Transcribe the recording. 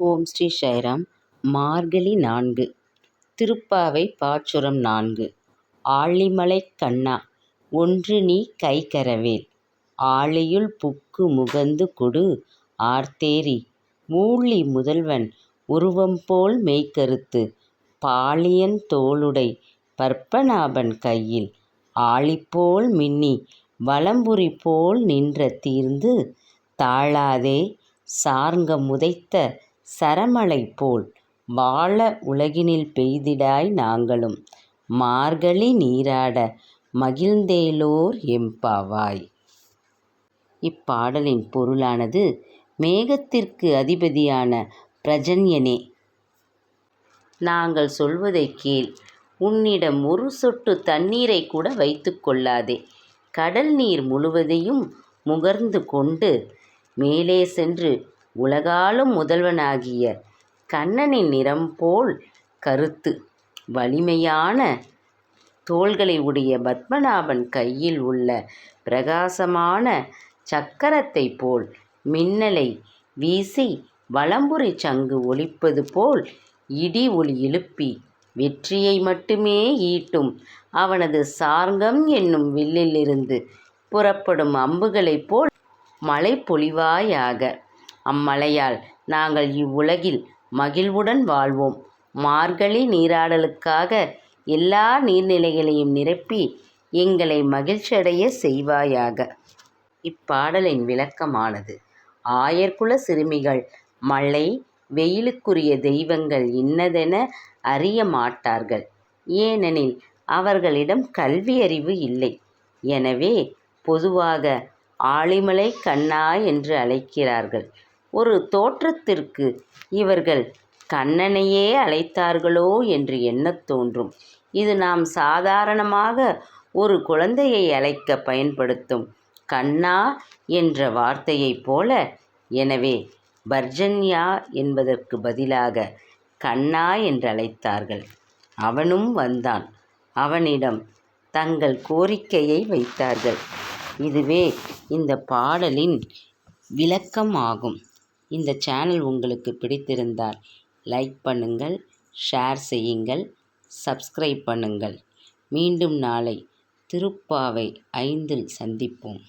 ஓம் ஸ்ரீ சாய்ராம். மார்கழி 4. திருப்பாவை பாசுரம் 4. ஆழிமலைக் கண்ணா ஒன்று நீ கைகரவேல் ஆழியுள் புக்கு முகந்து கொடு ஆர்த்தேரி ஊழி முதல்வன் உருவம்போல் மெய்கருத்து பாழியன் தோளுடை பற்பநாபன் கையில் ஆழிபோல் மின்னி வலம்புரி போல் நின்ற தீர்ந்து தாழாதே சார்ங்கம் உதைத்த சரமழை போல் வாழ உலகினில் பெய்திடாய் நாங்களும் மார்கழி நீராட மகிழ்ந்தேலோர் எம்பாவாய். இப்பாடலின் பொருளானது, மேகத்திற்கு அதிபதியான பிரஜன்யனே, நாங்கள் சொல்வதைக் கேள். உன்னிடம் ஒரு சொட்டு தண்ணீரை கூட வைத்து கொள்ளாதே. கடல் நீர் முழுவதையும் முகர்ந்து கொண்டு மேலே சென்று உலகாளும் முதல்வனாகிய கண்ணனின் நிறம்போல் கருத்து வலிமையான தோள்களை உடைய பத்மநாபன் கையில் உள்ள பிரகாசமான சக்கரத்தைப் போல் மின்னலை வீசி வலம்புரி சங்கு ஒலிப்பது போல் இடி ஒலி எழுப்பி வெற்றியை மட்டுமே ஈட்டும் அவனது சார்ங்கம் என்னும் வில்லிலிருந்து புறப்படும் அம்புகளைப் போல் மழை பொழிவாயாக. அம்மழையால் நாங்கள் இவ்வுலகில் மகிழ்வுடன் வாழ்வோம். மார்கழி நீராடலுக்காக எல்லா நீர்நிலைகளையும் நிரப்பி எங்களை மகிழ்ச்சியடைய செய்வாயாக. இப்பாடலின் விளக்கமானது, ஆயர்குல சிறுமிகள் மழை வெயிலுக்குரிய தெய்வங்கள் இன்னதென அறிய மாட்டார்கள். ஏனெனில் அவர்களிடம் கல்வி அறிவு இல்லை. எனவே பொதுவாக ஆழிமலை கண்ணா என்று அழைக்கிறார்கள். ஒரு தோற்றத்திற்கு இவர்கள் கண்ணனையே அழைத்தார்களோ என்று எண்ணத் தோன்றும். இது நாம் சாதாரணமாக ஒரு குழந்தையை அழைக்க பயன்படுத்தும் கண்ணா என்ற வார்த்தையைப் போல. எனவே பர்ஜன்யா என்பதற்கு பதிலாக கண்ணா என்று அழைத்தார்கள். அவனும் வந்தான். அவனிடம் தங்கள் கோரிக்கையை வைத்தார்கள். இதுவே இந்த பாடலின் விளக்கம் ஆகும். இந்த சேனல் உங்களுக்கு பிடித்திருந்தால் லைக் பண்ணுங்கள், ஷேர் செய்யுங்கள், சப்ஸ்கிரைப் பண்ணுங்கள். மீண்டும் நாளை திருப்பாவை 5 சந்திப்போம்.